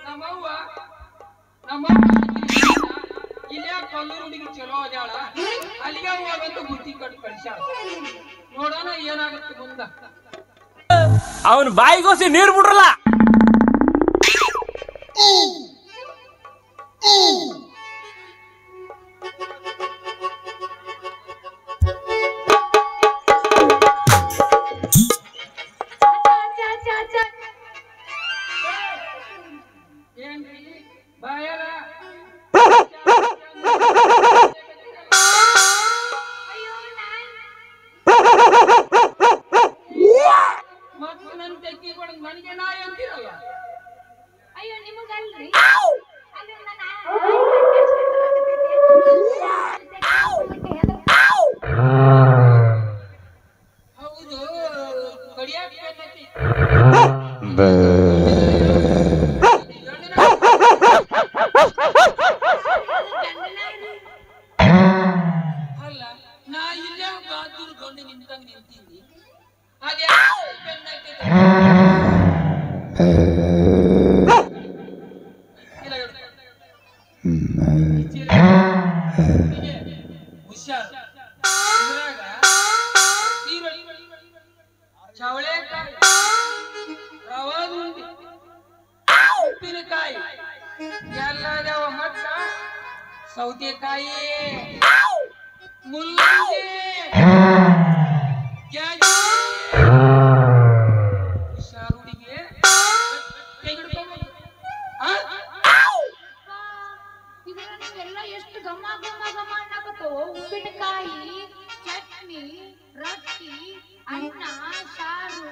ನಮ್ಮವ್ವ ಇಲ್ಲೇ ಕಲ್ಲೂರು ಹುಡುಗಿ ಚಲೋ ಅದ್ಯಾಳ ಅಲ್ಲಿಗೆ ಹೋಗಂತೂ ಬುದ್ಧಿ ಕಟ್ಟು ಕಳ್ಸ್ಯಾಳ ನೋಡೋಣ ಏನಾಗುತ್ತೆ ಮುಂದ ಅವನ್ ಬಾಯಿಗೋಸಿ ನೀರು ಬಿಡ್ರಲ್ಲ ನನಗೆ ನಾಯಿ ಅಂತೀರಲ್ಲ ಅಯ್ಯೋ ನಿಮಗಲ್ರಿ ಹೌದು ಕಡಿಯಾಕ ಅಲ್ಲ ನಾ ಇಲ್ಲೇ ಬಾತುರ್ಕೊಂಡು ನಿಂತಂಗ ನಿಂತೀನಿ ಅದೇ ಚವಳೆಕಾಯಿ ರವಾದ ಉಂಡಿ ಉಪ್ಪಿನಕಾಯಿ ಎಲ್ಲದವ ಮಟ್ಟ ಸೌತೆಕಾಯಿ ಮುಲ್ಲಂಗಿ ಹುಷಾರುಡಿಗೆ ಇದೆಲ್ಲ ಎಷ್ಟು ಗಮ್ಮ ಗಮ್ಮ ಗಮ್ಮ ಅನ್ನಕತ್ತವ ಉಪ್ಪಿನಕಾಯಿ ಚಟ್ನಿ ರೊಟ್ಟಿ ಅನ್ನ ಸಾರು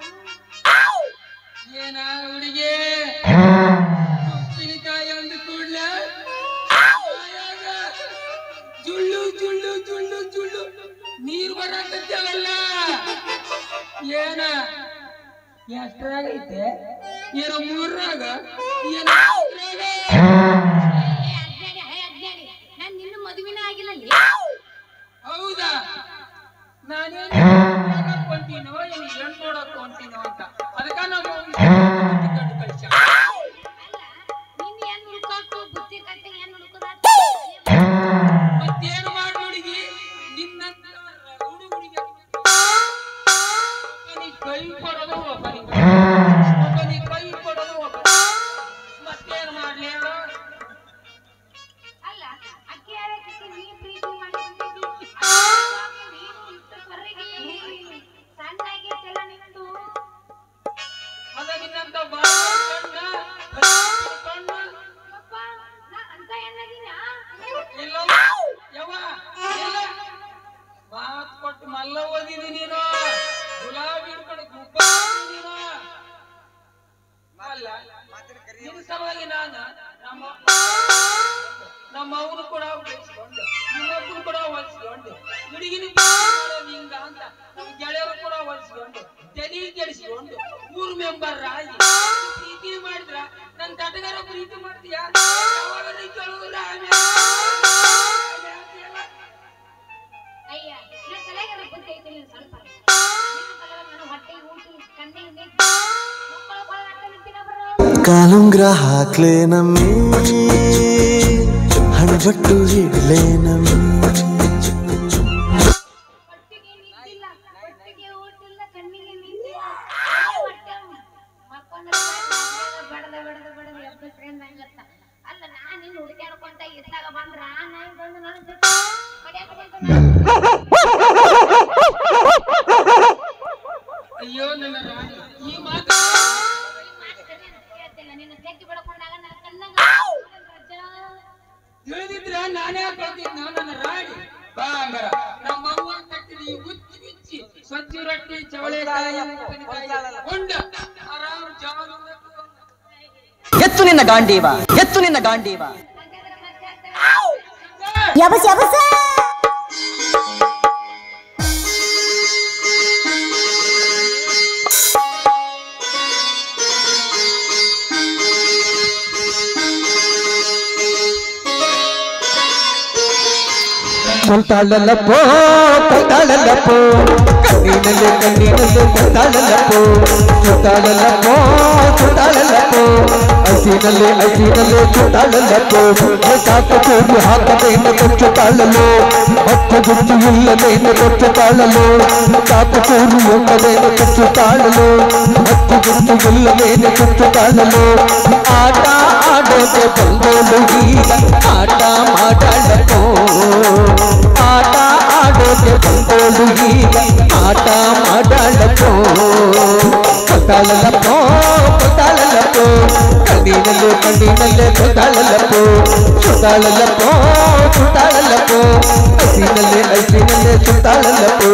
ಏನ ಹುಡುಗಿ ಉಪ್ಪಿನಕಾಯಿ ಅಂದ ಕೂಡ್ಲೆ ಜುಳ್ಳು ಜುಳ್ಳು ಜುಳ್ಳು ಜುಳ್ಳು ನೀರು ಬರಕತ್ತವಲ್ಲ ಏನ ಎಷ್ಟ್ರಾಗೈತೆ ಏನೋ ಮೂರ್ರಾಗ ಏನ ನಾನು ನಿನ್ನ ಮದುವೆನೇ ಆಗಿಲ್ಲ ಹೌದಾ ನಾನೇನು ಕೊಂತೀನೋ ಏನು ಹೆಣ್ಣು ನೋಡಕ್ ಹೊಂತೀನೋ ಅಂತ ಅದಕ್ಕ ನಾವು ಕಳ್ಸ ನೀನ್ ಏನ್ ಹುಡ್ಕಾಕು ಬುದ್ಧಿ ಕಟ್ಟಿ ಏನ್ ಹುಡುಕದ ಮತ್ತೇನು ಮಾಡಿ ಹುಡುಗಿ ನಿನ್ನಂತ ಹುಡುಗಿಗೆ ಕೈ ಕೊಡೋದು ಒಬ್ಬನಿಗೆ ಕೈ ಕೊಡೋದು ಮತ್ತೇನು ಮಾಡ್ಲಿ ಹೇಳು ಅಲ್ಲ ಅಕ್ಕಿ ಯಾರಕ್ಕೆ ನೀ ಪ್ರೀತಿ ಮಾಡಿದ್ದಿ ಸಣ್ಣಾಗೈತೆಲ್ಲ ನಿಂದು ಅದ ನಿನ್ನಂತ ಅಂತ ಏನಾಗಿನ ಇಲ್ಲ ಯವ್ವ ಮಾತ್ ಕೊಟ್ಟು ಮಲ್ಲ ಓದಿದಿ ನೀನು ಗುಲಾಬಿ ಹಿಡ್ಕೊಂಡು ಗುಬ್ಬ ನೀನು ಅಲ್ಲ ನಿನ್ನ ಸಲುವಾಗಿ ನಾನು ನಮ್ಮ ಅವನು ಕೂಡ ಬೆಳೆಸ್ಕೊಂಡು ನಿಮ್ಮೊಬ್ಬರು ಕೂಡ ಹೊಲಿಸ್ಕೊಂಡು ಹುಡುಗಿನ ಮಾಡೋದು ಹಿಂಗ ಅಂತ ನಮ್ಮ ಗೆಳೆಯರು ಕೂಡ ಹೊಲಿಸ್ಕೊಂಡು ತಲೆ ಕೆಡಿಸ್ಕೊಂಡು ಊರ್ ಮೆಂಬರ್ ಆಗಿ ಪ್ರೀತಿ ಮಾಡಿದ್ರ ನನ್ನ ತಟಗಾರ ಪ್ರೀತಿ ಮಾಡ್ತೀಯ ಯಾವಾಗ ಕೇಳುವುದಿಲ್ಲ ಅಯ್ಯ ನಿನ್ನ ತಲೆಗಾರ ಬುದ್ಧಿ ಐತಿ ನೀನು ಸ್ವಲ್ಪ ನಾನು ಹೊಟ್ಟೆಗೆ ಊಟಿ ಕಣ್ಣಿಗೆ ಕಾಲುಂಗ್ರ ಹಾಕ್ಲೇ ನಮ್ಮಿ ಹಣಬಟ್ಟು ಹಿಡ್ಲೇ ನಮ್ಮಿ ಹೊಟ್ಟೆಗೆ ನಿಂತಿಲ್ಲ ಹೊಟ್ಟೆಗೆ ಊಟಿಲ್ಲ ಕಣ್ಣಿಗೆ ನಿಂತಿಲ್ಲ ಹೊಟ್ಟೆ ಮಕ್ಕೊಂಡ್ರೆ ಬಡದ ಬಡದ ಬಡದ ಎಬ್ಬಸ್ರೇನ್ ನಂಗತ್ತ ಅಲ್ಲ ನಾನು ನಿನ್ನ ಹುಡುಕ್ಯಾಡ್ಕೊಂತ ಇದ್ದಾಗ ಬಂದ್ರ ನಾನು ಬಂದು ನನ್ನ ಜೊತೆ ಅಯ್ಯೋ ನನ್ನ ರಾಣಿ ಈ ಮಾತು ನಿನ್ನ ತೆಗ್ಗಿ ಬಡ್ಕೊಂಡಾಗ ನನ್ನ ಕಣ್ಣಾಗ ತಿಳಿದಿದ್ರ ನಾನೇ ಹಾಕೋತಿದ್ನ ನನ್ನ ರಾಣಿ ಬಾ ಹಂಗಾರ ನಮ್ಮ ಅವ್ವ ಕಟ್ಟಿದ ಈ ಉಚ್ಚಿ ಬಿಚ್ಚಿ ಸಜ್ಜಿ ರೊಟ್ಟಿ ಚವಳೆಕಾಯಿ ಉಂಡ ಆರಾಮ್ ಜಾರು ಎತ್ತು ನಿನ್ನ ಗಾಂಡೀವ ಎತ್ತು ನಿನ್ನ ಗಾಂಡೀವ ಯಬಸ ಯಬಸ ಕೊಲ್ತಾಳಲ್ಲಪ್ಪೋ ಕಣ್ಣಿನಲ್ಲೇ ಕಣ್ಣಿನಲ್ಲೇ ಸುತ್ತಾಳಲ್ಲಪ್ಪೋ ಸುತ್ತಾಳಲ್ಲಪ್ಪೋ ಸುತ್ತಾಳಲ್ಲಪ್ಪೋ ಹಸಿನಲ್ಲೇ ಹಸಿನಲ್ಲೇ ಸುತ್ತಾಳಲ್ಲಪ್ಪೋ ಸಾಕು ಕೂಡಿ ಹಾಕದೇನು ಕೊಚ್ಚು ತಾಳಲು ಮತ್ತೆ ಗುಚ್ಚು ಇಲ್ಲದೇನು ಕೊಚ್ಚು ತಾಳಲು ಸಾಕು ಕೂಡಿ ಹೋಗದೇನು ಕೊಚ್ಚು ತಾಳಲು ಮತ್ತೆ ಗುಚ್ಚು ಇಲ್ಲದೇನು ಕೊಚ್ಚು ತಾಳಲು ಆಟ ಆಡೋದೆ ಬಂದೋಳು ಈಗ ಆಟ ಮಾಡಲಪ್ಪೋ ಆಟ ಆಡೋದೆ ಬಂದೋಳು ಈಗ ಆಟ ಮಾಡಲಪ್ಪೋ ಗೊತ್ತಾಳಲ್ಲಪ್ಪೋ ಗೊತ್ತಾಳಲ್ಲಪ್ಪೋ ಕಣ್ಣಿನಲ್ಲೇ ಕಣ್ಣಿನಲ್ಲೇ ಗೊತ್ತಾಳಲ್ಲಪ್ಪೋ ಸುತ್ತಾಳಲ್ಲಪ್ಪೋ ಸುತ್ತಾಳಲ್ಲಪ್ಪೋ ಹಸಿನಲ್ಲೇ ಹಸಿನಲ್ಲೇ ಸುತ್ತಾಳಲ್ಲಪ್ಪೋ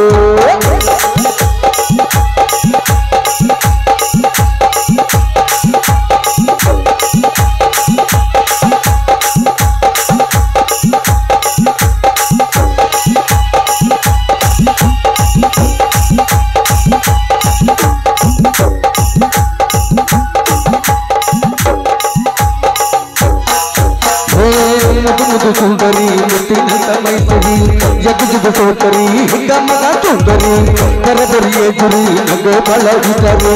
ಸುಂದರಿ ಮುತ್ತಿನಂತ ಮೈಸರಿ ಜಗಜಗ ಸೋತರಿ ಗಮಗ ಸುಂದರಿ ಕರದರಿಯೇ ಗುರಿ ನಗೆ ಬಳ ವಿಚಾರಿ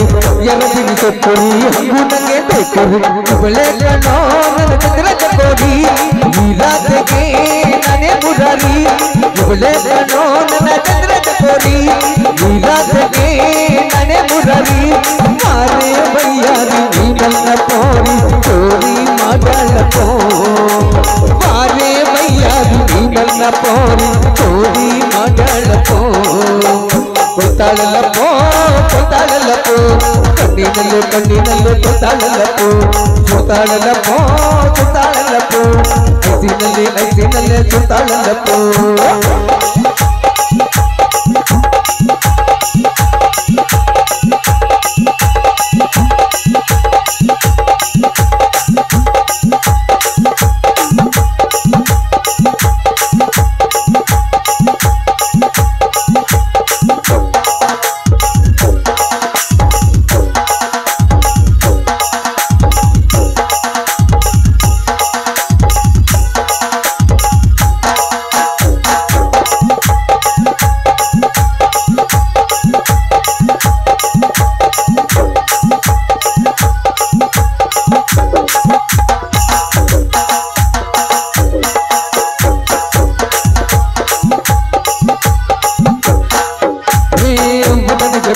ಎರದಿನ ಸತ್ತರಿ ಹಂಗು ನಂಗೆ ಬೇಕರಿ ಬೆಳೆ ಕಣೋ ನನ್ನ ಚಂದ್ರ ಚಕೋರಿ ಈ ರಾತ್ರಿಗೆ ನಾನೇ ಮುರಾರಿ ಬೆಳೆ ಕಣೋ ನನ್ನ ಚಂದ್ರ ಚಕೋರಿ ಈ ರಾತ್ರಿಗೆ ನಾನೇ ಮುರಾರಿ ಮಾರೇ ಬಯ್ಯಾರಿ ನೀ ನನ್ನ ಪೋರಿ ಚೋರಿ ಮಾಡಲಪ್ಪೋ ಮಾರೇ ಬಯ್ಯಾರಿ ನೀ ನನ್ನ ಪೋರಿ ಚೋರಿ ಮಾಡಲಪ್ಪೋ ಗೊತ್ತಾಳಲ್ಲಪ್ಪೋ ಗೊತ್ತಾಳಲ್ಲಪ್ಪೋ ಕಣ್ಣಿನಲ್ಲೇ ಕಣ್ಣಿನಲ್ಲೇ ಗೊತ್ತಾಳಲ್ಲಪ್ಪೋ ಗೊತ್ತಾಳಲ್ಲಪ್ಪೋ ಗೊತ್ತಾಳಲ್ಲಪ್ಪೋ ಹಸಿನಲ್ಲೇ ಹಸಿನಲ್ಲೇ ಗೊತ್ತಾಳಲ್ಲಪ್ಪೋ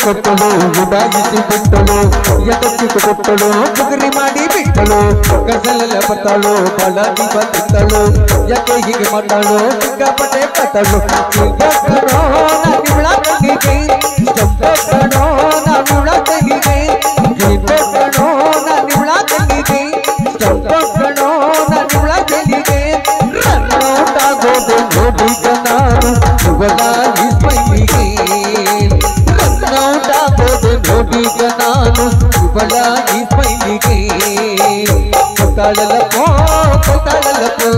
ಕೊಟ್ಟಳು ಉಡಾಯಿಸಿ ಬಿಟ್ಟಳು ಎದಕ್ಕಿಟ್ಟು ಕೊಟ್ಟಳು ಬುಗುರಿ ಮಾಡಿ ಬಿಟ್ಟಳು ಗಸಲೆಲ್ಲ ಬರ್ತಾಳು ಬಳ್ಳಾಗಿ ಬಂದಿದ್ದಳು ಯಾಕೆ ಹೀಗೆ ಮಾಡಾಳು ಸಿಕ್ಕಾಪಟ್ಟೆ ಕಟ್ಟಳು ಕಣೋ ನಾನಿವಳ ಕಣ್ಣಿಗೆ ಕಣೋ ನಾನಿವಳ ಕಣ್ಣಿಗೆ ಕಣೋ ನಾನಿವಳ ಕಣ್ಣಿಗೆ ಕಣೋ ನಾನಿವಳ ಕಣ್ಣಿಗೆ ರನ್ನೌಟ್ ಆಗೋದೆ ನೋಡಿ ನಾನು ಇವಳ ಈ ಸ್ಮೈಲಿಗೆ ನೋಡಿಗ ನಾನು ಇವಳ ಈ ಸ್ಮೈಲಿಗೆ ಗೊತ್ತಾಳಲ್ಲಪ್ಪೋ ಗೊತ್ತಾಳಲ್ಲಪ್ಪೋ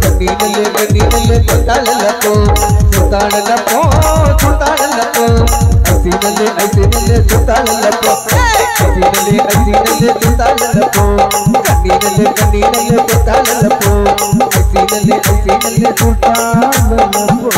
ಕಣ್ಣಿನಲ್ಲೇ ಕಣ್ಣಿನಲ್ಲೇ ಗೊತ್ತಾಳಲ್ಲಪ್ಪೋ ಸುತ್ತಾಳಲ್ಲಪ್ಪೋ ಸುತ್ತಾಳಲ್ಲಪ್ಪೋ ಹಸಿನಲ್ಲೇ ಹಸಿನಲ್ಲೇ ಸುತ್ತಾಳಲ್ಲಪ್ಪೋ ಹಸಿನಲ್ಲೇ ಹಸಿನಲ್ಲೇ ಸುತ್ತಾಳಲ್ಲಪ್ಪೋ ಕಣ್ಣಿನಲ್ಲೇ ಕಣ್ಣಿನಲ್ಲೇ ಗೊತ್ತಾಳಲ್ಲಪ್ಪೋ ಹಸಿನಲ್ಲೇ ಹಸಿನಲ್ಲೇ ಸುತ್ತಾಳಲ್ಲಪ್ಪೋ